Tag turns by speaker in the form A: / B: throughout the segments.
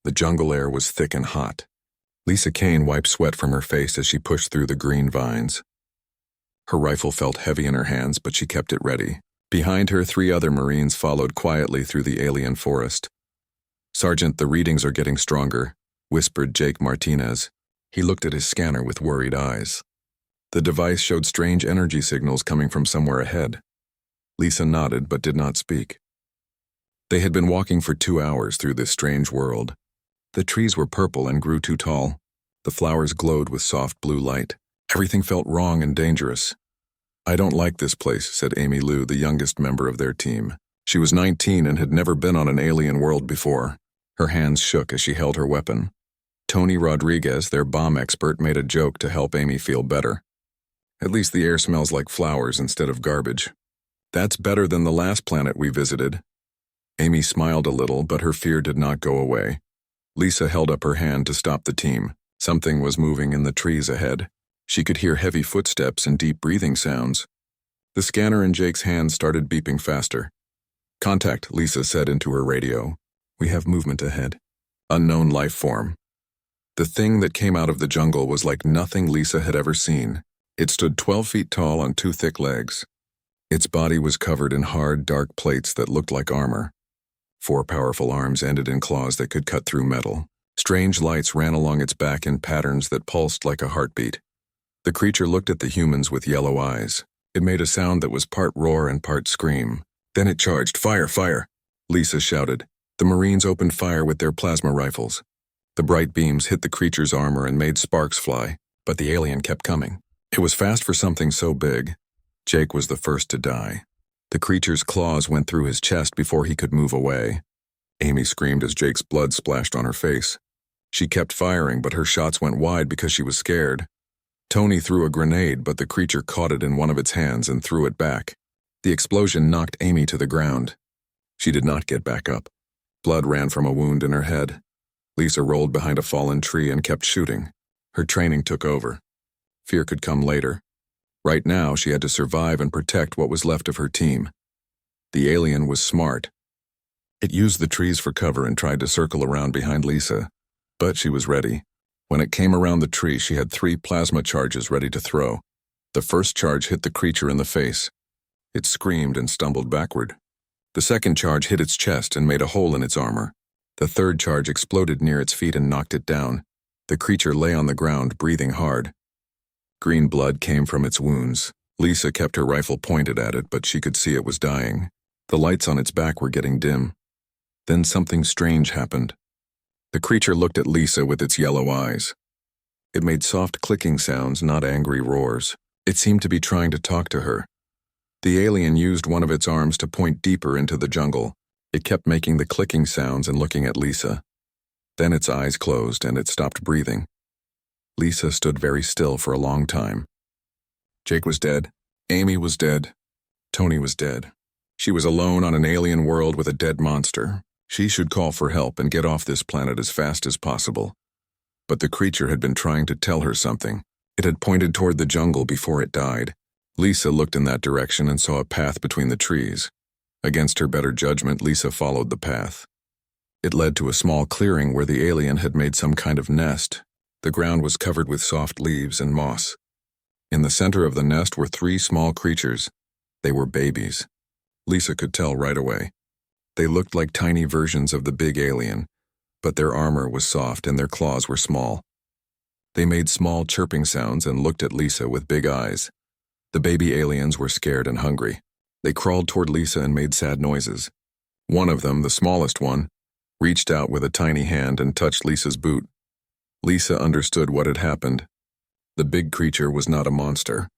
A: The jungle air was thick and hot. Lisa Kane wiped sweat from her face as she pushed through the green vines. Her rifle felt heavy in her hands, but she kept it ready. Behind her, 3 other Marines followed quietly through the alien forest. "Sergeant, the readings are getting stronger," whispered Jake Martinez. He looked at his scanner with worried eyes. The device showed strange energy signals coming from somewhere ahead. Lisa nodded but did not speak. They had been walking for 2 hours through this strange world. The trees were purple and grew too tall. The flowers glowed with soft blue light. Everything felt wrong and dangerous. "I don't like this place," said Amy Lou, the youngest member of their team. She was 19 and had never been on an alien world before. Her hands shook as she held her weapon. Tony Rodriguez, their bomb expert, made a joke to help Amy feel better. "At least the air smells like flowers instead of garbage." "That's better than the last planet we visited." Amy smiled a little, but her fear did not go away. Lisa held up her hand to stop the team. Something was moving in the trees ahead. She could hear heavy footsteps and deep breathing sounds. The scanner in Jake's hand started beeping faster. "Contact," Lisa said into her radio. "We have movement ahead. Unknown life form." The thing that came out of the jungle was like nothing Lisa had ever seen. It stood 12 feet tall on 2 thick legs. Its body was covered in hard, dark plates that looked like armor. 4 powerful arms ended in claws that could cut through metal. Strange lights ran along its back in patterns that pulsed like a heartbeat. The creature looked at the humans with yellow eyes. It made a sound that was part roar and part scream. Then it charged. "Fire, fire!" Lisa shouted. The Marines opened fire with their plasma rifles. The bright beams hit the creature's armor and made sparks fly, but the alien kept coming. It was fast for something so big. Jake was the first to die. The creature's claws went through his chest before he could move away. Amy screamed as Jake's blood splashed on her face. She kept firing, but her shots went wide because she was scared. Tony threw a grenade, but the creature caught it in one of its hands and threw it back. The explosion knocked Amy to the ground. She did not get back up. Blood ran from a wound in her head. Lisa rolled behind a fallen tree and kept shooting. Her training took over. Fear could come later. Right now, she had to survive and protect what was left of her team. The alien was smart. It used the trees for cover and tried to circle around behind Lisa. But she was ready. When it came around the tree, she had 3 plasma charges ready to throw. The first charge hit the creature in the face. It screamed and stumbled backward. The second charge hit its chest and made a hole in its armor. The third charge exploded near its feet and knocked it down. The creature lay on the ground, breathing hard. Green blood came from its wounds. Lisa kept her rifle pointed at it, but she could see it was dying. The lights on its back were getting dim. Then something strange happened. The creature looked at Lisa with its yellow eyes. It made soft clicking sounds, not angry roars. It seemed to be trying to talk to her. The alien used one of its arms to point deeper into the jungle. It kept making the clicking sounds and looking at Lisa. Then its eyes closed and it stopped breathing. Lisa stood very still for a long time. Jake was dead. Amy was dead. Tony was dead. She was alone on an alien world with a dead monster. She should call for help and get off this planet as fast as possible. But the creature had been trying to tell her something. It had pointed toward the jungle before it died. Lisa looked in that direction and saw a path between the trees. Against her better judgment, Lisa followed the path. It led to a small clearing where the alien had made some kind of nest. The ground was covered with soft leaves and moss. In the center of the nest were 3 small creatures. They were babies. Lisa could tell right away. They looked like tiny versions of the big alien, but their armor was soft and their claws were small. They made small chirping sounds and looked at Lisa with big eyes. The baby aliens were scared and hungry. They crawled toward Lisa and made sad noises. One of them, the smallest one, reached out with a tiny hand and touched Lisa's boot. Lisa understood what had happened. The big creature was not a monster.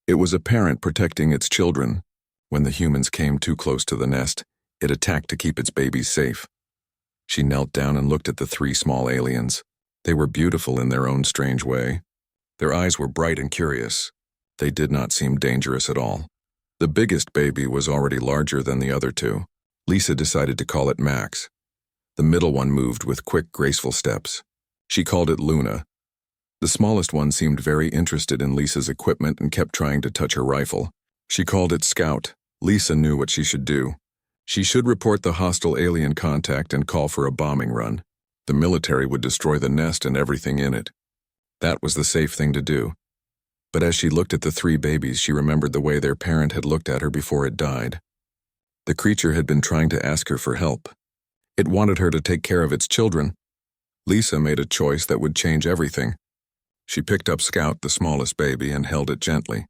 A: It was a parent protecting its children. When the humans came too close to the nest, it attacked to keep its babies safe. She knelt down and looked at the 3 small aliens. They were beautiful in their own strange way. Their eyes were bright and curious. They did not seem dangerous at all. The biggest baby was already larger than the other 2. Lisa decided to call it Max. The middle one moved with quick, graceful steps. She called it Luna. The smallest one seemed very interested in Lisa's equipment and kept trying to touch her rifle. She called it Scout. Lisa knew what she should do. She should report the hostile alien contact and call for a bombing run. The military would destroy the nest and everything in it. That was the safe thing to do. But as she looked at the 3 babies, she remembered the way their parent had looked at her before it died. The creature had been trying to ask her for help. It wanted her to take care of its children. Lisa made a choice that would change everything. She picked up Scout, the smallest baby, and held it gently.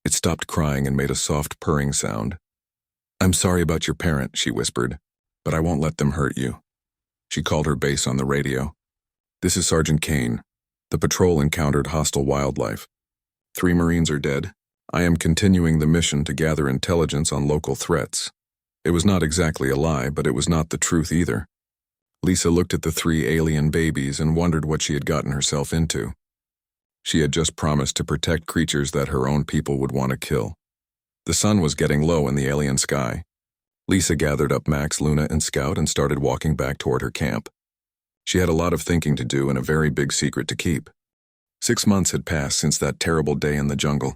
A: It stopped crying and made a soft purring sound. "I'm sorry about your parent," she whispered, "but I won't let them hurt you." She called her base on the radio. "This is Sergeant Kane. The patrol encountered hostile wildlife. 3 Marines are dead. I am continuing the mission to gather intelligence on local threats." It was not exactly a lie, but it was not the truth either. Lisa looked at the 3 alien babies and wondered what she had gotten herself into. She had just promised to protect creatures that her own people would want to kill. The sun was getting low in the alien sky. Lisa gathered up Max, Luna, and Scout and started walking back toward her camp. She had a lot of thinking to do and a very big secret to keep. 6 months had passed since that terrible day in the jungle.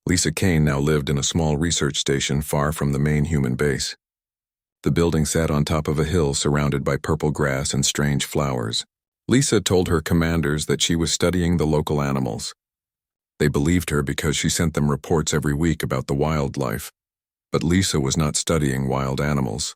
A: Lisa Kane now lived in a small research station far from the main human base. The building sat on top of a hill surrounded by purple grass and strange flowers. Lisa told her commanders that she was studying the local animals. They believed her because she sent them reports every week about the wildlife. But Lisa was not studying wild animals.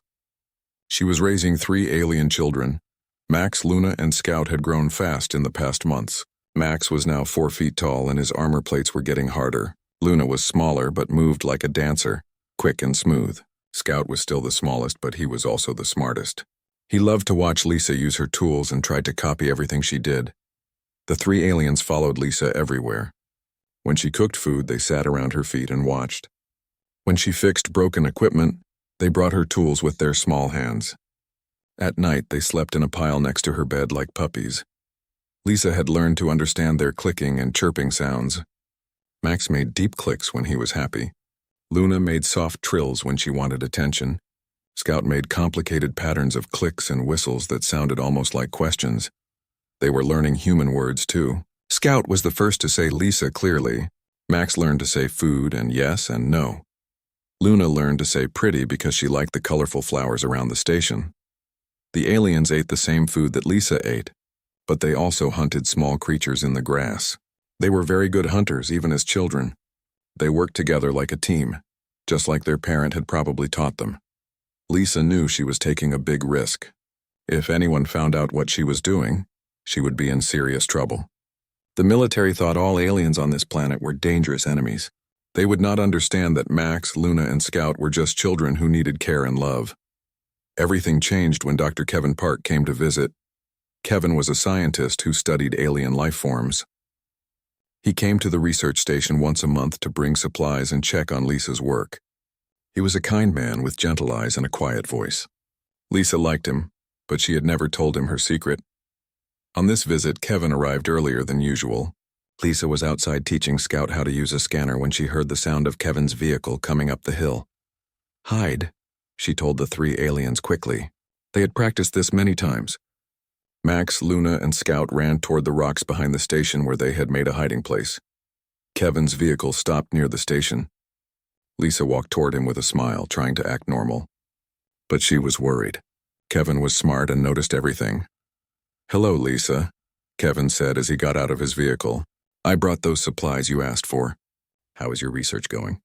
A: She was raising 3 alien children. Max, Luna, and Scout had grown fast in the past months. Max was now 4 feet tall and his armor plates were getting harder. Luna was smaller but moved like a dancer, quick and smooth. Scout was still the smallest, but he was also the smartest. He loved to watch Lisa use her tools and tried to copy everything she did. The 3 aliens followed Lisa everywhere. When she cooked food, they sat around her feet and watched. When she fixed broken equipment, they brought her tools with their small hands. At night, they slept in a pile next to her bed like puppies. Lisa had learned to understand their clicking and chirping sounds. Max made deep clicks when he was happy. Luna made soft trills when she wanted attention. Scout made complicated patterns of clicks and whistles that sounded almost like questions. They were learning human words too. Scout was the first to say Lisa clearly. Max learned to say food and yes and no. Luna learned to say pretty because she liked the colorful flowers around the station. The aliens ate the same food that Lisa ate, but they also hunted small creatures in the grass. They were very good hunters, even as children. They worked together like a team, just like their parent had probably taught them. Lisa knew she was taking a big risk. If anyone found out what she was doing, she would be in serious trouble. The military thought all aliens on this planet were dangerous enemies. They would not understand that Max, Luna, and Scout were just children who needed care and love. Everything changed when Dr. Kevin Park came to visit. Kevin was a scientist who studied alien life forms. He came to the research station once a month to bring supplies and check on Lisa's work. He was a kind man with gentle eyes and a quiet voice. Lisa liked him, but she had never told him her secret. On this visit, Kevin arrived earlier than usual. Lisa was outside teaching Scout how to use a scanner when she heard the sound of Kevin's vehicle coming up the hill. "Hide," she told the 3 aliens quickly. They had practiced this many times. Max, Luna, and Scout ran toward the rocks behind the station where they had made a hiding place. Kevin's vehicle stopped near the station. Lisa walked toward him with a smile, trying to act normal. But she was worried. Kevin was smart and noticed everything. "Hello, Lisa," Kevin said as he got out of his vehicle. "I brought those supplies you asked for. How is your research going?"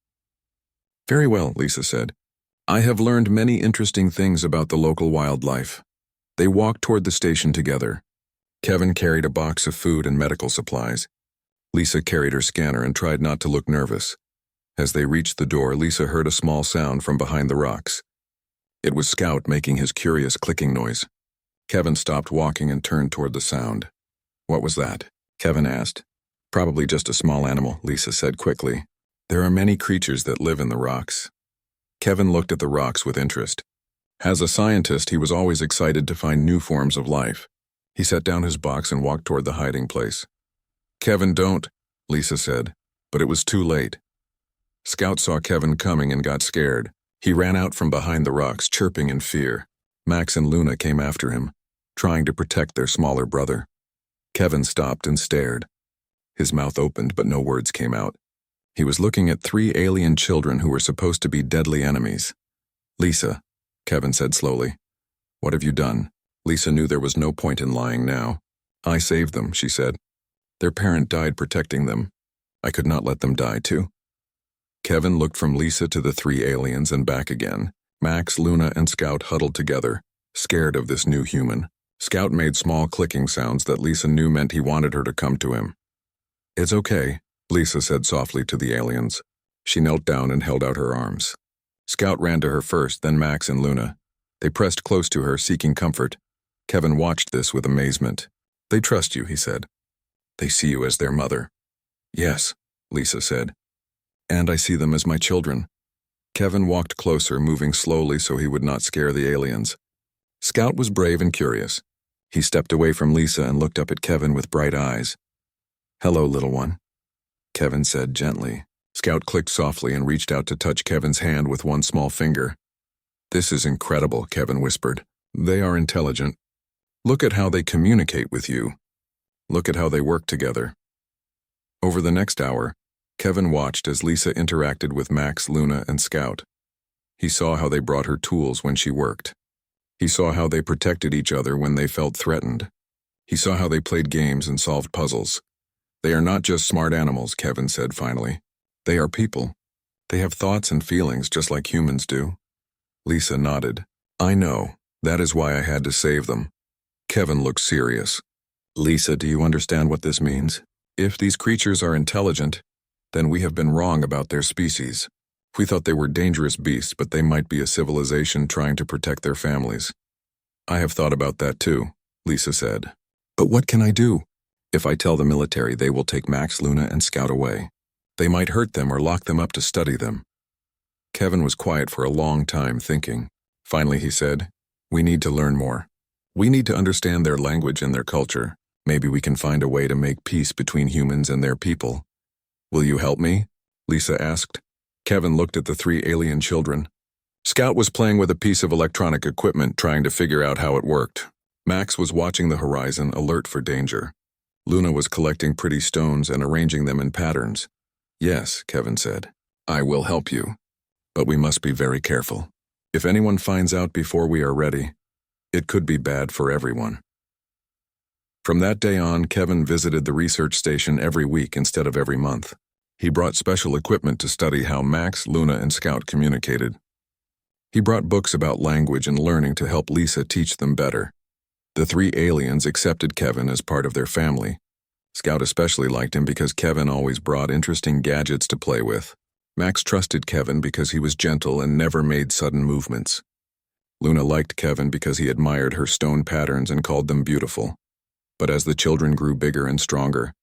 A: "Very well," Lisa said. "I have learned many interesting things about the local wildlife." They walked toward the station together. Kevin carried a box of food and medical supplies. Lisa carried her scanner and tried not to look nervous. As they reached the door, Lisa heard a small sound from behind the rocks. It was Scout making his curious clicking noise. Kevin stopped walking and turned toward the sound. "What was that?" Kevin asked. "Probably just a small animal," Lisa said quickly. "There are many creatures that live in the rocks." Kevin looked at the rocks with interest. As a scientist, he was always excited to find new forms of life. He set down his box and walked toward the hiding place. "Kevin, don't," Lisa said, but it was too late. Scout saw Kevin coming and got scared. He ran out from behind the rocks, chirping in fear. Max and Luna came after him, trying to protect their smaller brother. Kevin stopped and stared. His mouth opened, but no words came out. He was looking at 3 alien children who were supposed to be deadly enemies. "Lisa," Kevin said slowly, "what have you done?" Lisa knew there was no point in lying now. I saved them, she said. Their parent died protecting them. I could not let them die too. Kevin looked from Lisa to the three aliens and back again. Max, Luna, and Scout huddled together, scared of this new human. Scout made small clicking sounds that Lisa knew meant he wanted her to come to him. It's okay, Lisa said softly to the aliens. She knelt down and held out her arms. Scout ran to her first, then Max and Luna. They pressed close to her, seeking comfort. Kevin watched this with amazement. They trust you, he said. They see you as their mother. Yes, Lisa said. And I see them as my children. Kevin walked closer, moving slowly so he would not scare the aliens. Scout was brave and curious. He stepped away from Lisa and looked up at Kevin with bright eyes. Hello, little one, Kevin said gently. Scout clicked softly and reached out to touch Kevin's hand with one small finger. This is incredible, Kevin whispered. They are intelligent. Look at how they communicate with you. Look at how they work together. Over the next hour, Kevin watched as Lisa interacted with Max, Luna, and Scout. He saw how they brought her tools when she worked. He saw how they protected each other when they felt threatened. He saw how they played games and solved puzzles. They are not just smart animals, Kevin said finally. They are people. They have thoughts and feelings just like humans do. Lisa nodded. I know. That is why I had to save them. Kevin looked serious. Lisa, do you understand what this means? If these creatures are intelligent, then we have been wrong about their species. We thought they were dangerous beasts, but they might be a civilization trying to protect their families. I have thought about that too, Lisa said. But what can I do? If I tell the military, they will take Max, Luna, and Scout away. They might hurt them or lock them up to study them. Kevin was quiet for a long time, thinking. Finally, he said, we need to learn more. We need to understand their language and their culture. Maybe we can find a way to make peace between humans and their people. Will you help me? Lisa asked. Kevin looked at the three alien children. Scout was playing with a piece of electronic equipment, trying to figure out how it worked. Max was watching the horizon, alert for danger. Luna was collecting pretty stones and arranging them in patterns. Yes, Kevin said. I will help you. But we must be very careful. If anyone finds out before we are ready, it could be bad for everyone. From that day on, Kevin visited the research station every week instead of every month. He brought special equipment to study how Max, Luna, and Scout communicated. He brought books about language and learning to help Lisa teach them better. The three aliens accepted Kevin as part of their family. Scout especially liked him because Kevin always brought interesting gadgets to play with. Max trusted Kevin because he was gentle and never made sudden movements. Luna liked Kevin because he admired her stone patterns and called them beautiful. But as the children grew bigger and stronger,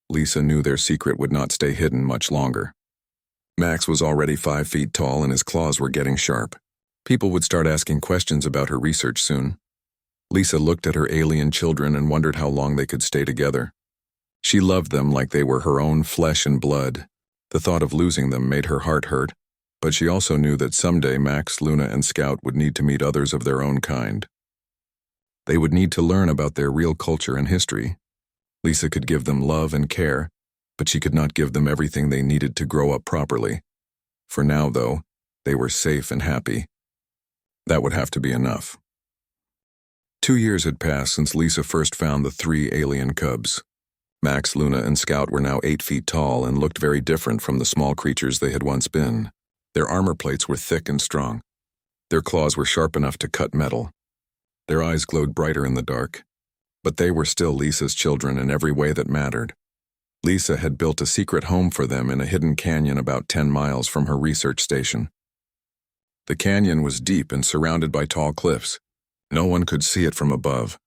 A: Lisa knew their secret would not stay hidden much longer. Max was already 5 feet tall and his claws were getting sharp. People would start asking questions about her research soon. Lisa looked at her alien children and wondered how long they could stay together. She loved them like they were her own flesh and blood. The thought of losing them made her heart hurt, but she also knew that someday Max, Luna, and Scout would need to meet others of their own kind. They would need to learn about their real culture and history. Lisa could give them love and care, but she could not give them everything they needed to grow up properly. For now, though, they were safe and happy. That would have to be enough. 2 years had passed since Lisa first found the 3 alien cubs. Max, Luna, and Scout were now 8 feet tall and looked very different from the small creatures they had once been. Their armor plates were thick and strong. Their claws were sharp enough to cut metal. Their eyes glowed brighter in the dark. But they were still Lisa's children in every way that mattered. Lisa had built a secret home for them in a hidden canyon about 10 miles from her research station. The canyon was deep and surrounded by tall cliffs. No one could see it from above,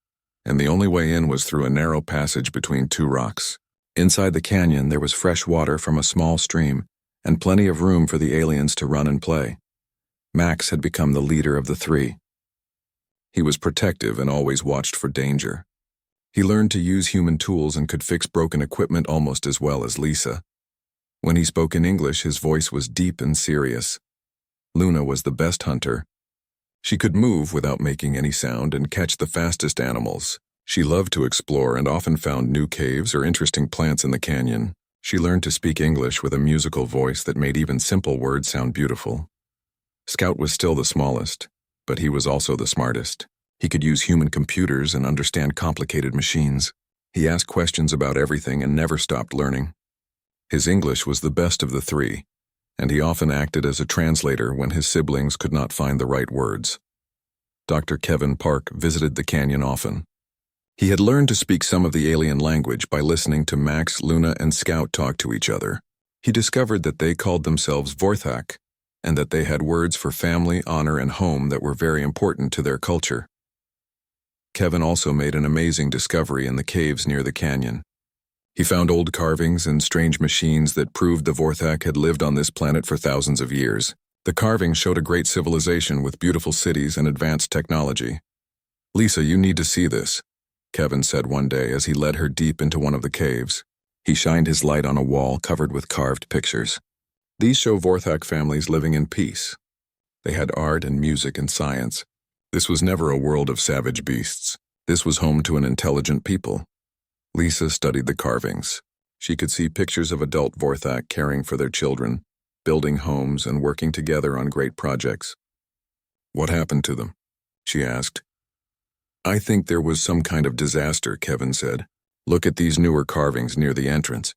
A: and the only way in was through a narrow passage between 2 rocks. Inside the canyon, there was fresh water from a small stream, and plenty of room for the aliens to run and play. Max had become the leader of the 3. He was protective and always watched for danger. He learned to use human tools and could fix broken equipment almost as well as Lisa. When he spoke in English, his voice was deep and serious. Luna was the best hunter. She could move without making any sound and catch the fastest animals. She loved to explore and often found new caves or interesting plants in the canyon. She learned to speak English with a musical voice that made even simple words sound beautiful. Scout was still the smallest, but he was also the smartest. He could use human computers and understand complicated machines. He asked questions about everything and never stopped learning. His English was the best of the three, and he often acted as a translator when his siblings could not find the right words. Dr. Kevin Park visited the canyon often. He had learned to speak some of the alien language by listening to Max, Luna, and Scout talk to each other. He discovered that they called themselves Vorthak, and that they had words for family, honor, and home that were very important to their culture. Kevin also made an amazing discovery in the caves near the canyon. He found old carvings and strange machines that proved the Vorthak had lived on this planet for thousands of years. The carvings showed a great civilization with beautiful cities and advanced technology. "Lisa, you need to see this," Kevin said one day as he led her deep into one of the caves. He shined his light on a wall covered with carved pictures. These show Vorthak families living in peace. They had art and music and science. This was never a world of savage beasts. This was home to an intelligent people. Lisa studied the carvings. She could see pictures of adult Vorthak caring for their children, building homes and working together on great projects. "What happened to them?" she asked. "I think there was some kind of disaster," Kevin said. "Look at these newer carvings near the entrance.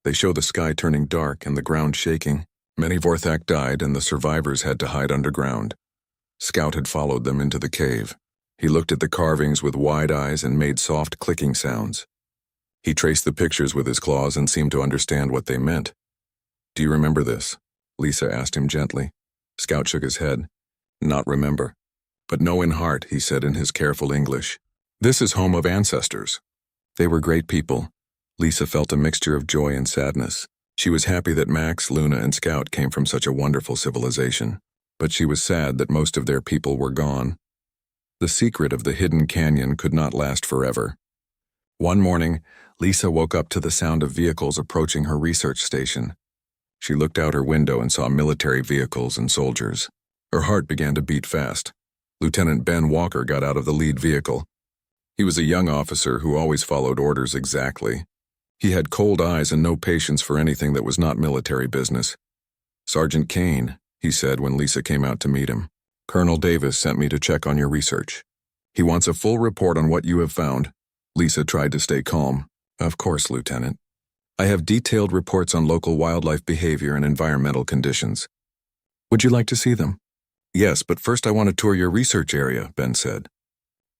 A: They show the sky turning dark and the ground shaking. Many Vorthak died and the survivors had to hide underground." Scout had followed them into the cave. He looked at the carvings with wide eyes and made soft clicking sounds. He traced the pictures with his claws and seemed to understand what they meant. "Do you remember this?" Lisa asked him gently. Scout shook his head. "Not remember. But know in heart," he said in his careful English. "This is home of ancestors. They were great people." Lisa felt a mixture of joy and sadness. She was happy that Max, Luna, and Scout came from such a wonderful civilization, but she was sad that most of their people were gone. The secret of the hidden canyon could not last forever. One morning, Lisa woke up to the sound of vehicles approaching her research station. She looked out her window and saw military vehicles and soldiers. Her heart began to beat fast. Lieutenant Ben Walker got out of the lead vehicle. He was a young officer who always followed orders exactly. He had cold eyes and no patience for anything that was not military business. "Sergeant Kane," he said when Lisa came out to meet him. "Colonel Davis sent me to check on your research. He wants a full report on what you have found." Lisa tried to stay calm. "Of course, Lieutenant. I have detailed reports on local wildlife behavior and environmental conditions. Would you like to see them?" "Yes, but first I want to tour your research area," Ben said.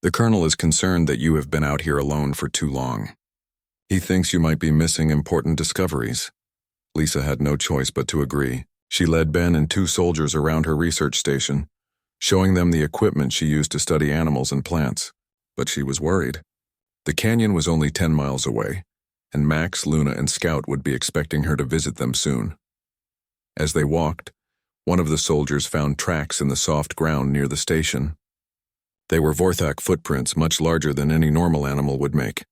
A: "The Colonel is concerned that you have been out here alone for too long. He thinks you might be missing important discoveries." Lisa had no choice but to agree. She led Ben and two soldiers around her research station, showing them the equipment she used to study animals and plants. But she was worried. The canyon was only 10 miles away, and Max, Luna, and Scout would be expecting her to visit them soon. As they walked, one of the soldiers found tracks in the soft ground near the station. They were Vorthak footprints much larger than any normal animal would make.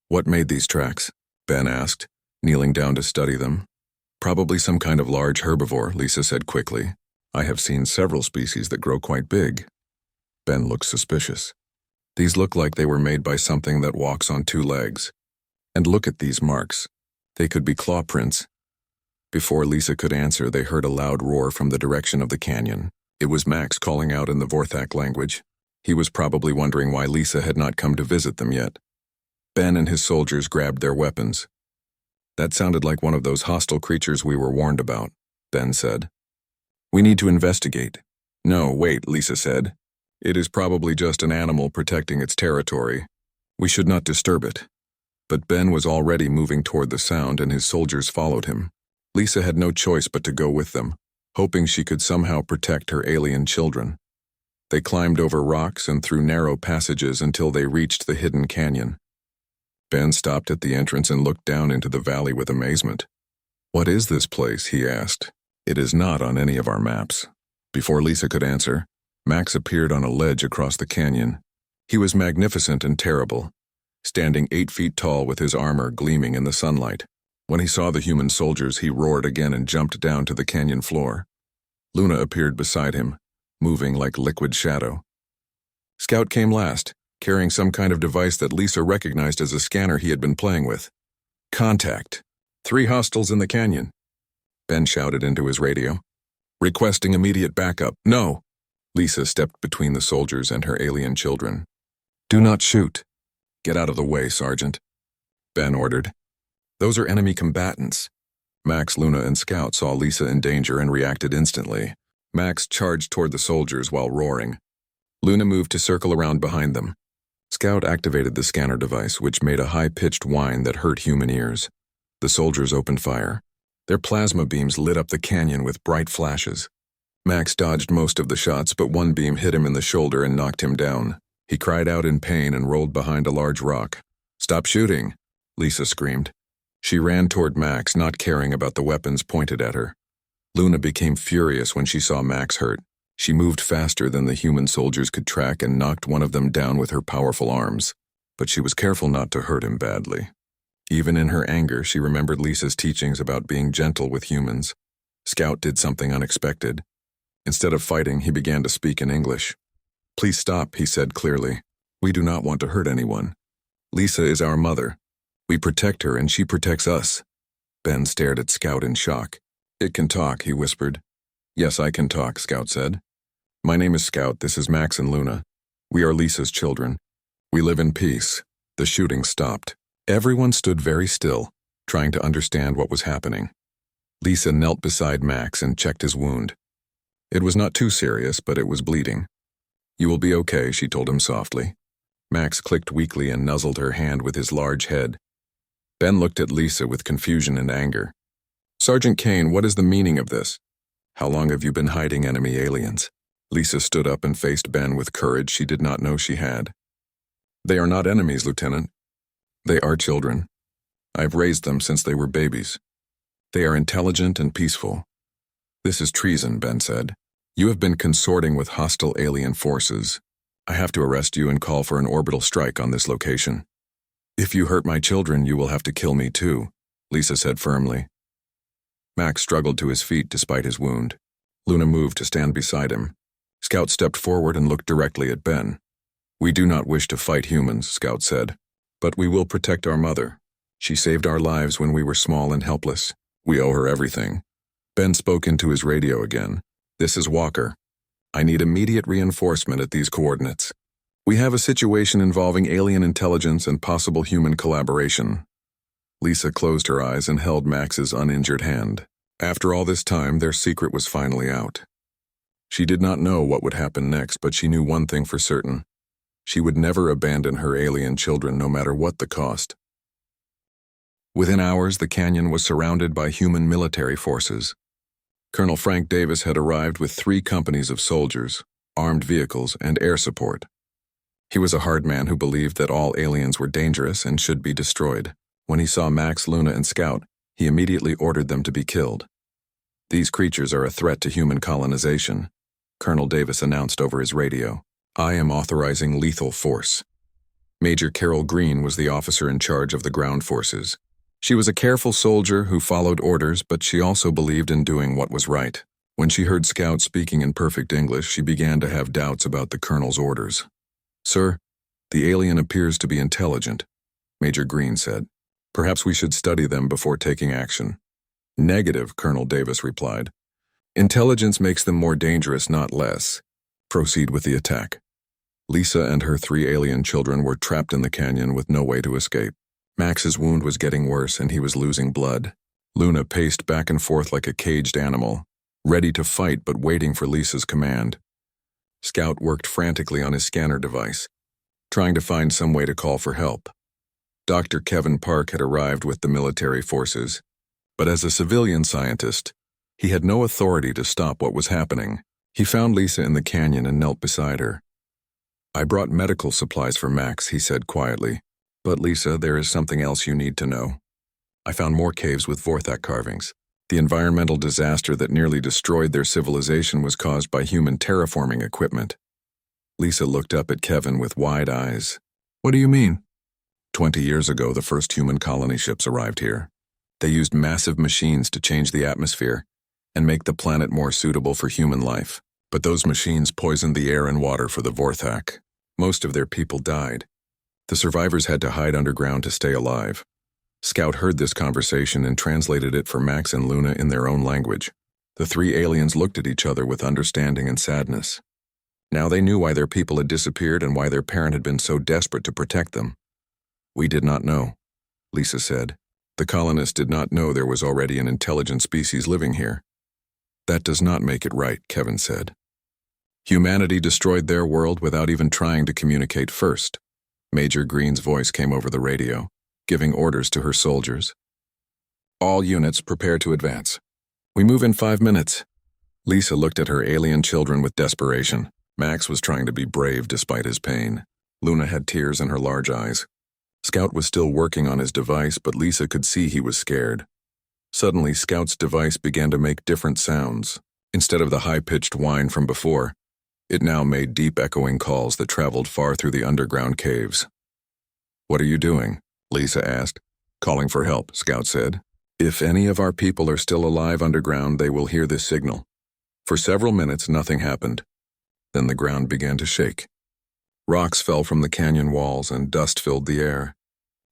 A: "What made these tracks?" Ben asked, kneeling down to study them. "Probably some kind of large herbivore," Lisa said quickly. "I have seen several species that grow quite big." Ben looked suspicious. "These look like they were made by something that walks on two legs. And look at these marks. They could be claw prints." Before Lisa could answer, they heard a loud roar from the direction of the canyon. It was Max calling out in the Vorthak language. He was probably wondering why Lisa had not come to visit them yet. Ben and his soldiers grabbed their weapons. "That sounded like one of those hostile creatures we were warned about," Ben said. "We need to investigate." "No, wait," Lisa said. "It is probably just an animal protecting its territory. We should not disturb it." But Ben was already moving toward the sound and his soldiers followed him. Lisa had no choice but to go with them, hoping she could somehow protect her alien children. They climbed over rocks and through narrow passages until they reached the hidden canyon. Ben stopped at the entrance and looked down into the valley with amazement. "What is this place?" he asked. "It is not on any of our maps." Before Lisa could answer, Max appeared on a ledge across the canyon. He was magnificent and terrible, standing 8 feet tall with his armor gleaming in the sunlight. When he saw the human soldiers, he roared again and jumped down to the canyon floor. Luna appeared beside him, moving like liquid shadow. Scout came last, carrying some kind of device that Lisa recognized as a scanner he had been playing with. "Contact. 3 hostiles in the canyon," Ben shouted into his radio. "Requesting immediate backup." "No," Lisa stepped between the soldiers and her alien children. "Do not shoot. Get out of the way, Sergeant," Ben ordered. "Those are enemy combatants." Max, Luna, and Scout saw Lisa in danger and reacted instantly. Max charged toward the soldiers while roaring. Luna moved to circle around behind them. Scout activated the scanner device, which made a high-pitched whine that hurt human ears. The soldiers opened fire. Their plasma beams lit up the canyon with bright flashes. Max dodged most of the shots, but one beam hit him in the shoulder and knocked him down. He cried out in pain and rolled behind a large rock. "Stop shooting," Lisa screamed. She ran toward Max, not caring about the weapons pointed at her. Luna became furious when she saw Max hurt. She moved faster than the human soldiers could track and knocked one of them down with her powerful arms. But she was careful not to hurt him badly. Even in her anger, she remembered Lisa's teachings about being gentle with humans. Scout did something unexpected. Instead of fighting, he began to speak in English. "Please stop," he said clearly. "We do not want to hurt anyone. Lisa is our mother. We protect her and she protects us." Ben stared at Scout in shock. "It can talk," he whispered. "Yes, I can talk," Scout said. "My name is Scout. This is Max and Luna. We are Lisa's children. We live in peace." The shooting stopped. Everyone stood very still, trying to understand what was happening. Lisa knelt beside Max and checked his wound. It was not too serious, but it was bleeding. "You will be okay," she told him softly. Max clicked weakly and nuzzled her hand with his large head. Ben looked at Lisa with confusion and anger. "Sergeant Kane, what is the meaning of this? How long have you been hiding enemy aliens?" Lisa stood up and faced Ben with courage she did not know she had. "They are not enemies, Lieutenant. They are children. I've raised them since they were babies. They are intelligent and peaceful." "This is treason," Ben said. "You have been consorting with hostile alien forces. I have to arrest you and call for an orbital strike on this location." "If you hurt my children, you will have to kill me too," Lisa said firmly. Max struggled to his feet despite his wound. Luna moved to stand beside him. Scout stepped forward and looked directly at Ben. "We do not wish to fight humans," Scout said, "but we will protect our mother. She saved our lives when we were small and helpless. We owe her everything." Ben spoke into his radio again. "This is Walker. I need immediate reinforcement at these coordinates. We have a situation involving alien intelligence and possible human collaboration." Lisa closed her eyes and held Max's uninjured hand. After all this time, their secret was finally out. She did not know what would happen next, but she knew one thing for certain. She would never abandon her alien children, no matter what the cost. Within hours, the canyon was surrounded by human military forces. Colonel Frank Davis had arrived with 3 companies of soldiers, armed vehicles, and air support. He was a hard man who believed that all aliens were dangerous and should be destroyed. When he saw Max, Luna, and Scout, he immediately ordered them to be killed. "These creatures are a threat to human colonization," Colonel Davis announced over his radio. "I am authorizing lethal force." Major Carol Green was the officer in charge of the ground forces. She was a careful soldier who followed orders, but she also believed in doing what was right. When she heard Scout speaking in perfect English, she began to have doubts about the colonel's orders. "Sir, the alien appears to be intelligent," Major Green said. "Perhaps we should study them before taking action." "Negative," Colonel Davis replied. "Intelligence makes them more dangerous, not less. Proceed with the attack." Lisa and her 3 alien children were trapped in the canyon with no way to escape. Max's wound was getting worse and he was losing blood. Luna paced back and forth like a caged animal, ready to fight but waiting for Lisa's command. Scout worked frantically on his scanner device, trying to find some way to call for help. Dr. Kevin Park had arrived with the military forces, but as a civilian scientist, he had no authority to stop what was happening. He found Lisa in the canyon and knelt beside her. "I brought medical supplies for Max," he said quietly. "But Lisa, there is something else you need to know. I found more caves with Vorthak carvings. The environmental disaster that nearly destroyed their civilization was caused by human terraforming equipment." Lisa looked up at Kevin with wide eyes. "What do you mean?" 20 years ago, the first human colony ships arrived here. They used massive machines to change the atmosphere and make the planet more suitable for human life. But those machines poisoned the air and water for the Vorthak. Most of their people died. The survivors had to hide underground to stay alive. Scout heard this conversation and translated it for Max and Luna in their own language. The 3 aliens looked at each other with understanding and sadness. Now they knew why their people had disappeared and why their parent had been so desperate to protect them. "We did not know," Lisa said. "The colonists did not know there was already an intelligent species living here." "That does not make it right," Kevin said. "Humanity destroyed their world without even trying to communicate first." Major Green's voice came over the radio, giving orders to her soldiers. "All units prepare to advance. We move in 5 minutes." Lisa looked at her alien children with desperation. Max was trying to be brave despite his pain. Luna had tears in her large eyes. Scout was still working on his device, but Lisa could see he was scared. Suddenly, Scout's device began to make different sounds. Instead of the high-pitched whine from before, it now made deep echoing calls that traveled far through the underground caves. "What are you doing?" Lisa asked. "Calling for help," Scout said. "If any of our people are still alive underground, they will hear this signal." For several minutes, nothing happened. Then the ground began to shake. Rocks fell from the canyon walls and dust filled the air.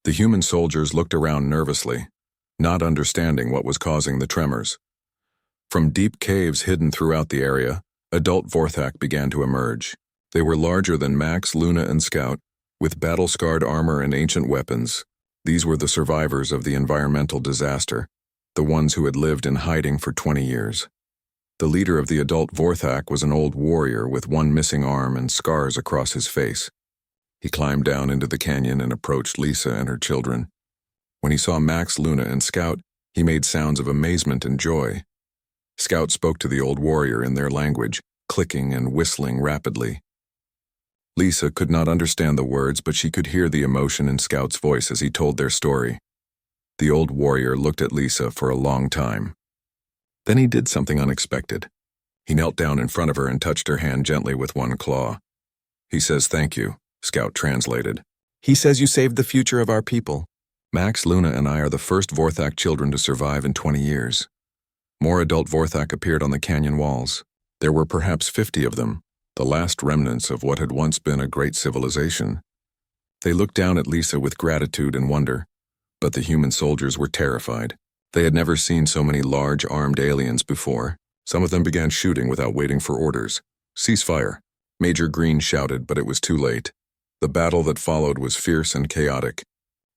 A: The human soldiers looked around nervously, not understanding what was causing the tremors. From deep caves hidden throughout the area, adult Vorthak began to emerge. They were larger than Max, Luna, and Scout, with battle-scarred armor and ancient weapons. These were the survivors of the environmental disaster, the ones who had lived in hiding for 20 years. The leader of the adult Vorthak was an old warrior with one missing arm and scars across his face. He climbed down into the canyon and approached Lisa and her children. When he saw Max, Luna, and Scout, he made sounds of amazement and joy. Scout spoke to the old warrior in their language, clicking and whistling rapidly. Lisa could not understand the words, but she could hear the emotion in Scout's voice as he told their story. The old warrior looked at Lisa for a long time. Then he did something unexpected. He knelt down in front of her and touched her hand gently with one claw. "He says thank you," Scout translated. "He says you saved the future of our people. Max, Luna, and I are the first Vorthak children to survive in 20 years. More adult Vorthak appeared on the canyon walls. There were perhaps 50 of them, the last remnants of what had once been a great civilization. They looked down at Lisa with gratitude and wonder, but the human soldiers were terrified. They had never seen so many large, armed aliens before. Some of them began shooting without waiting for orders. "Cease fire," Major Green shouted, but it was too late. The battle that followed was fierce and chaotic.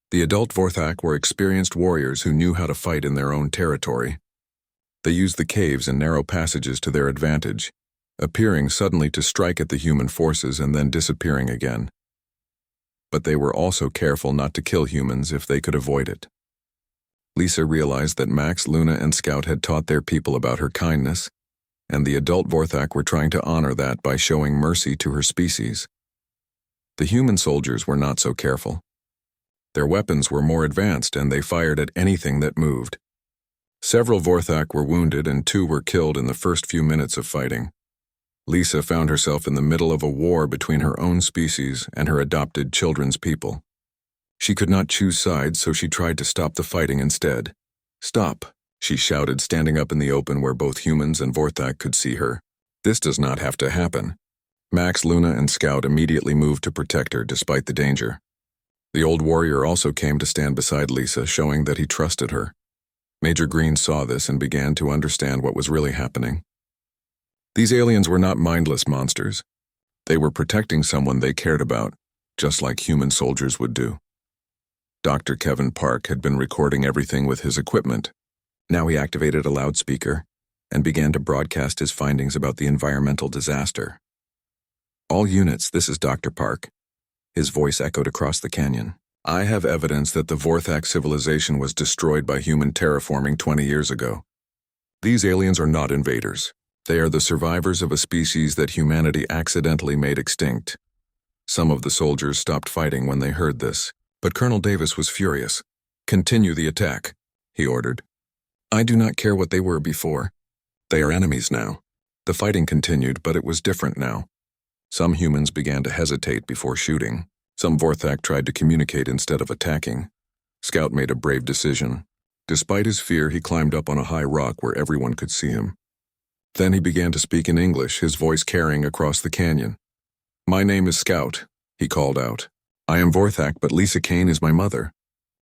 A: The adult Vorthak were experienced warriors who knew how to fight in their own territory. They used the caves and narrow passages to their advantage, appearing suddenly to strike at the human forces and then disappearing again. But they were also careful not to kill humans if they could avoid it. Lisa realized that Max, Luna, and Scout had taught their people about her kindness, and the adult Vorthak were trying to honor that by showing mercy to her species. The human soldiers were not so careful. Their weapons were more advanced, and they fired at anything that moved. Several Vorthak were wounded, and 2 were killed in the first few minutes of fighting. Lisa found herself in the middle of a war between her own species and her adopted children's people. She could not choose sides, so she tried to stop the fighting instead. "Stop," she shouted, standing up in the open where both humans and Vorthak could see her. "This does not have to happen." Max, Luna, and Scout immediately moved to protect her despite the danger. The old warrior also came to stand beside Lisa, showing that he trusted her. Major Green saw this and began to understand what was really happening. These aliens were not mindless monsters. They were protecting someone they cared about, just like human soldiers would do. Dr. Kevin Park had been recording everything with his equipment. Now he activated a loudspeaker and began to broadcast his findings about the environmental disaster. "All units, this is Dr. Park." His voice echoed across the canyon. "I have evidence that the Vorthak civilization was destroyed by human terraforming 20 years ago. These aliens are not invaders. They are the survivors of a species that humanity accidentally made extinct." Some of the soldiers stopped fighting when they heard this, but Colonel Davis was furious. "Continue the attack," he ordered. "I do not care what they were before. They are enemies now." The fighting continued, but it was different now. Some humans began to hesitate before shooting. Some Vorthak tried to communicate instead of attacking. Scout made a brave decision. Despite his fear, he climbed up on a high rock where everyone could see him. Then he began to speak in English, his voice carrying across the canyon. "My name is Scout," he called out. "I am Vorthak, but Lisa Kane is my mother.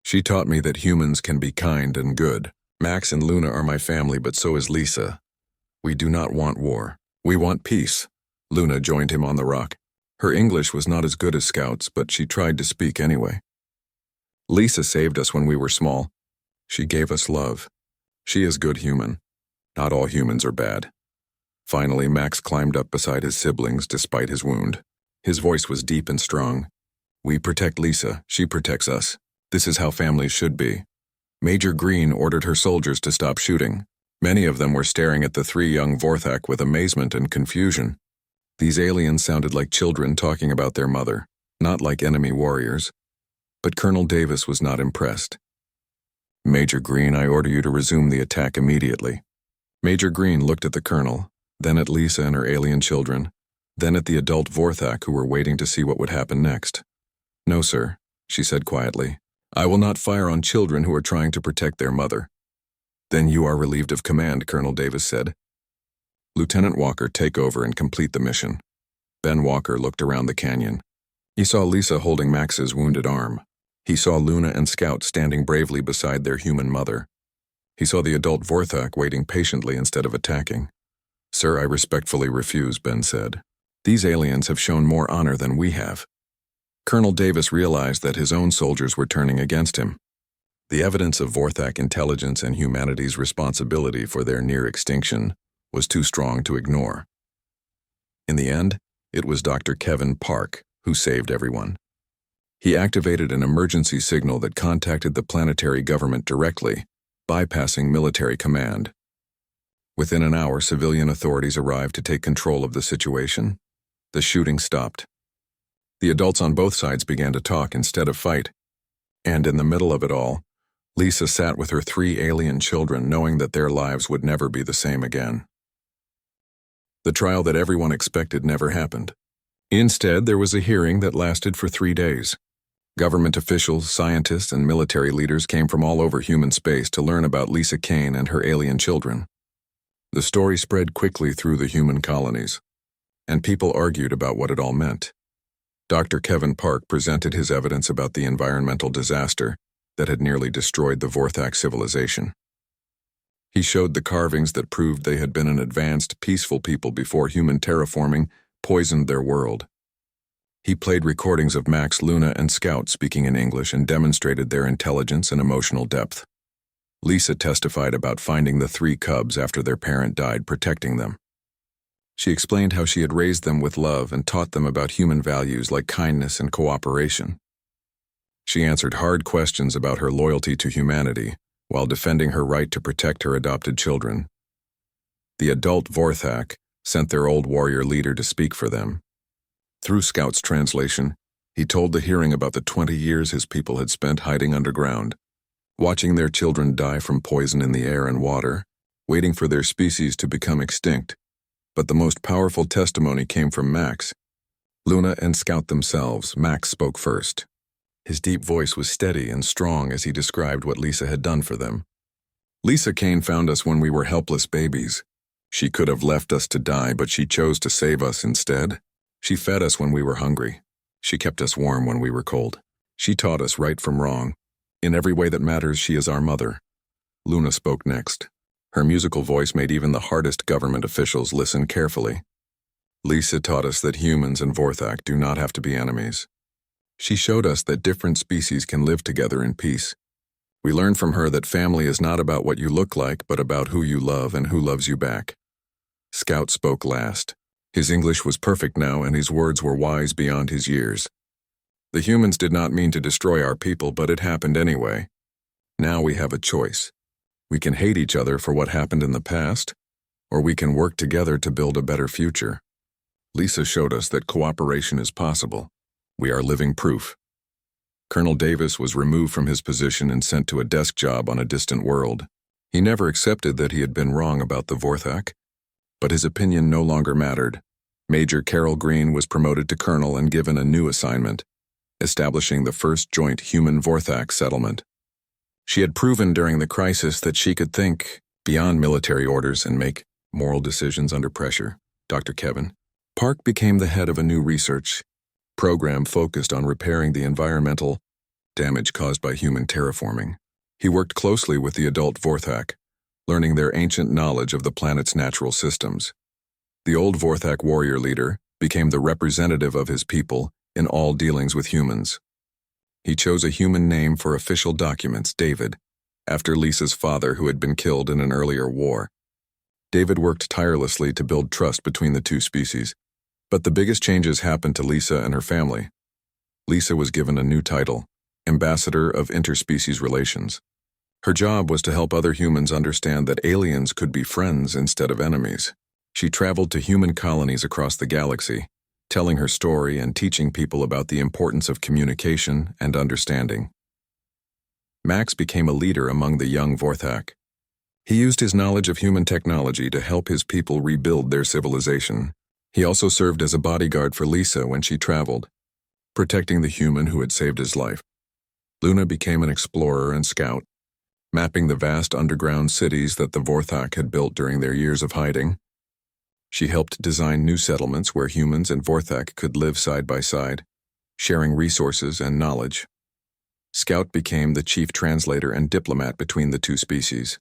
A: She taught me that humans can be kind and good. Max and Luna are my family, but so is Lisa. We do not want war. We want peace. Luna joined him on the rock. Her English was not as good as Scout's, but she tried to speak anyway. Lisa saved us when we were small. She gave us love. She is good human. Not all humans are bad. Finally, Max climbed up beside his siblings despite his wound. His voice was deep and strong. We protect Lisa, she protects us. This is how families should be. Major Green ordered her soldiers to stop shooting. Many of them were staring at the three young Vorthak with amazement and confusion. These aliens sounded like children talking about their mother, not like enemy warriors. But Colonel Davis was not impressed. Major Green, I order you to resume the attack immediately. Major Green looked at the colonel, then at Lisa and her alien children, then at the adult Vorthak who were waiting to see what would happen next. No, sir, she said quietly. I will not fire on children who are trying to protect their mother. Then you are relieved of command, Colonel Davis said. Lieutenant Walker, take over and complete the mission. Ben Walker looked around the canyon. He saw Lisa holding Max's wounded arm. He saw Luna and Scout standing bravely beside their human mother. He saw the adult Vorthak waiting patiently instead of attacking. Sir, I respectfully refuse, Ben said. These aliens have shown more honor than we have. Colonel Davis realized that his own soldiers were turning against him. The evidence of Vorthak intelligence and humanity's responsibility for their near extinction was too strong to ignore. In the end, it was Dr. Kevin Park who saved everyone. He activated an emergency signal that contacted the planetary government directly, bypassing military command. Within an hour, civilian authorities arrived to take control of the situation. The shooting stopped. The adults on both sides began to talk instead of fight. And in the middle of it all, Lisa sat with her three alien children, knowing that their lives would never be the same again. The trial that everyone expected never happened. Instead, there was a hearing that lasted for 3 days. Government officials, scientists, and military leaders came from all over human space to learn about Lisa Kane and her alien children. The story spread quickly through the human colonies, and people argued about what it all meant. Dr. Kevin Park presented his evidence about the environmental disaster that had nearly destroyed the Vorthak civilization. He showed the carvings that proved they had been an advanced, peaceful people before human terraforming poisoned their world. He played recordings of Max, Luna, and Scout speaking in English and demonstrated their intelligence and emotional depth. Lisa testified about finding the 3 cubs after their parent died, protecting them. She explained how she had raised them with love and taught them about human values like kindness and cooperation. She answered hard questions about her loyalty to humanity while defending her right to protect her adopted children. The adult Vorthak sent their old warrior leader to speak for them. Through Scout's translation, he told the hearing about the 20 years his people had spent hiding underground, watching their children die from poison in the air and water, waiting for their species to become extinct. But the most powerful testimony came from Max. Luna and Scout themselves. Max spoke first. His deep voice was steady and strong as he described what Lisa had done for them. Lisa Kane found us when we were helpless babies. She could have left us to die, but she chose to save us instead. She fed us when we were hungry. She kept us warm when we were cold. She taught us right from wrong. In every way that matters, she is our mother. Luna spoke next. Her musical voice made even the hardest government officials listen carefully. Lisa taught us that humans and Vorthak do not have to be enemies. She showed us that different species can live together in peace. We learned from her that family is not about what you look like, but about who you love and who loves you back. Scout spoke last. His English was perfect now, and his words were wise beyond his years. The humans did not mean to destroy our people, but it happened anyway. Now we have a choice. We can hate each other for what happened in the past, or we can work together to build a better future. Lisa showed us that cooperation is possible. We are living proof. Colonel Davis was removed from his position and sent to a desk job on a distant world. He never accepted that he had been wrong about the Vorthak, but his opinion no longer mattered. Major Carol Green was promoted to colonel and given a new assignment, establishing the first joint human-Vorthak settlement. She had proven during the crisis that she could think beyond military orders and make moral decisions under pressure. Dr. Kevin Park became the head of a new research program focused on repairing the environmental damage caused by human terraforming. He worked closely with the adult Vorthak, learning their ancient knowledge of the planet's natural systems. The old Vorthak warrior leader became the representative of his people in all dealings with humans. He chose a human name for official documents, David, after Lisa's father who had been killed in an earlier war. David worked tirelessly to build trust between the two species, but the biggest changes happened to Lisa and her family. Lisa was given a new title, Ambassador of Interspecies Relations. Her job was to help other humans understand that aliens could be friends instead of enemies. She traveled to human colonies across the galaxy, telling her story and teaching people about the importance of communication and understanding. Max became a leader among the young Vorthak. He used his knowledge of human technology to help his people rebuild their civilization. He also served as a bodyguard for Lisa when she traveled, protecting the human who had saved his life. Luna became an explorer and scout, mapping the vast underground cities that the Vorthak had built during their years of hiding. She helped design new settlements where humans and Vorthak could live side by side, sharing resources and knowledge. Scout became the chief translator and diplomat between the two species.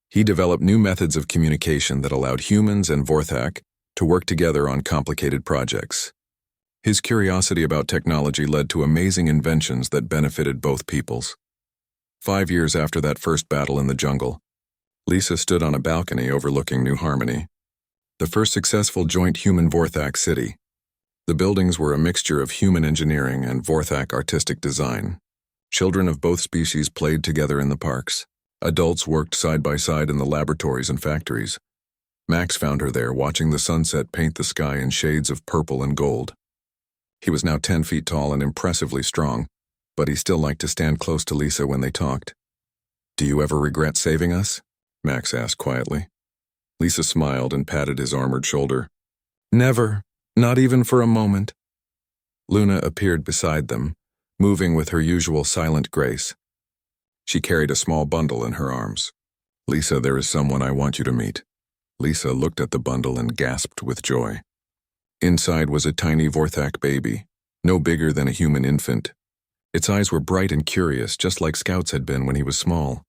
A: He developed new methods of communication that allowed humans and Vorthak to work together on complicated projects. His curiosity about technology led to amazing inventions that benefited both peoples. 5 years after that first battle in the jungle, Lisa stood on a balcony overlooking New Harmony, the first successful joint human-Vorthak city. The buildings were a mixture of human engineering and Vorthak artistic design. Children of both species played together in the parks. Adults worked side by side in the laboratories and factories. Max found her there, watching the sunset paint the sky in shades of purple and gold. He was now 10 feet tall and impressively strong, but he still liked to stand close to Lisa when they talked. "Do you ever regret saving us?" Max asked quietly. Lisa smiled and patted his armored shoulder. "Never, not even for a moment." Luna appeared beside them, moving with her usual silent grace. She carried a small bundle in her arms. "Lisa, there is someone I want you to meet." Lisa looked at the bundle and gasped with joy. Inside was a tiny Vorthak baby, no bigger than a human infant. Its eyes were bright and curious, just like Scout's had been when he was small.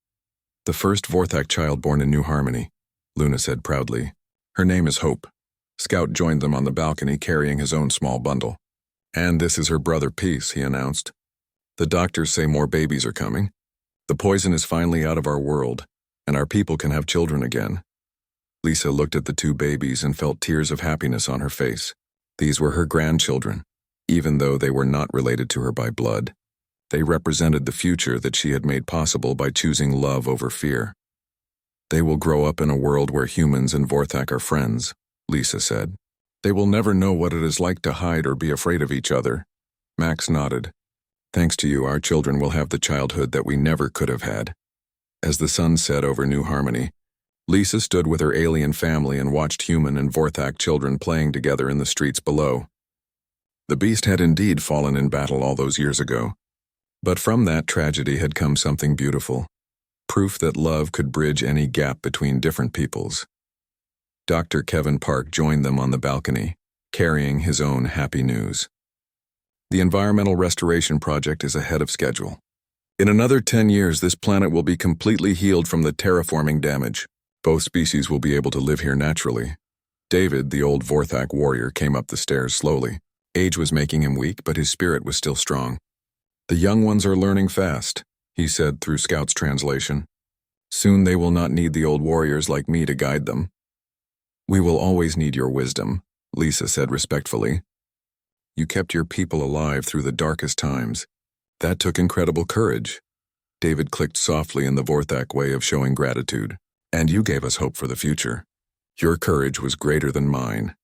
A: "The first Vorthak child born in New Harmony," Luna said proudly. "Her name is Hope." Scout joined them on the balcony carrying his own small bundle. "And this is her brother Peace," he announced. "The doctors say more babies are coming. The poison is finally out of our world, and our people can have children again." Lisa looked at the two babies and felt tears of happiness on her face. These were her grandchildren, even though they were not related to her by blood. They represented the future that she had made possible by choosing love over fear. "They will grow up in a world where humans and Vorthak are friends," Lisa said. "They will never know what it is like to hide or be afraid of each other." Max nodded. "Thanks to you, our children will have the childhood that we never could have had." As the sun set over New Harmony, Lisa stood with her alien family and watched human and Vorthak children playing together in the streets below. The beast had indeed fallen in battle all those years ago. But from that tragedy had come something beautiful. Proof that love could bridge any gap between different peoples. Dr. Kevin Park joined them on the balcony, carrying his own happy news. "The environmental restoration project is ahead of schedule. In another 10 years, this planet will be completely healed from the terraforming damage. Both species will be able to live here naturally." David, the old Vorthak warrior, came up the stairs slowly. Age was making him weak, but his spirit was still strong. "The young ones are learning fast," he said through Scout's translation. "Soon they will not need the old warriors like me to guide them." "We will always need your wisdom," Lisa said respectfully. "You kept your people alive through the darkest times. That took incredible courage." David clicked softly in the Vorthak way of showing gratitude. "And you gave us hope for the future. Your courage was greater than mine."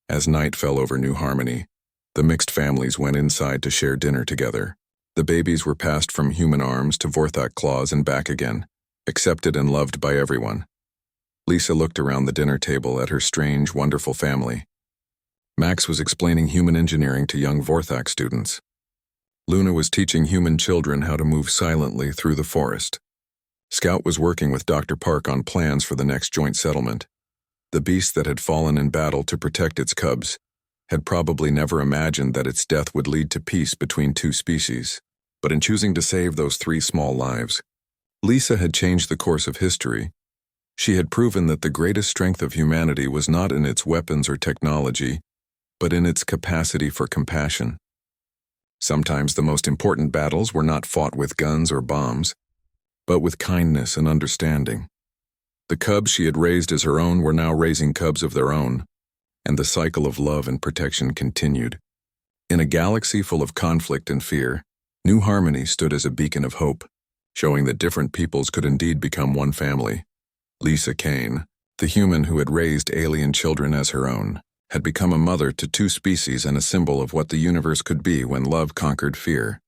A: As night fell over New Harmony, the mixed families went inside to share dinner together. The babies were passed from human arms to Vorthak claws and back again, accepted and loved by everyone. Lisa looked around the dinner table at her strange, wonderful family. Max was explaining human engineering to young Vorthak students. Luna was teaching human children how to move silently through the forest. Scout was working with Dr. Park on plans for the next joint settlement. The beast that had fallen in battle to protect its cubs had probably never imagined that its death would lead to peace between two species. But in choosing to save those 3 small lives, Lisa had changed the course of history. She had proven that the greatest strength of humanity was not in its weapons or technology, but in its capacity for compassion. Sometimes the most important battles were not fought with guns or bombs, but with kindness and understanding. The cubs she had raised as her own were now raising cubs of their own, and the cycle of love and protection continued. In a galaxy full of conflict and fear, New Harmony stood as a beacon of hope, showing that different peoples could indeed become one family. Lisa Kane, the human who had raised alien children as her own, had become a mother to two species and a symbol of what the universe could be when love conquered fear.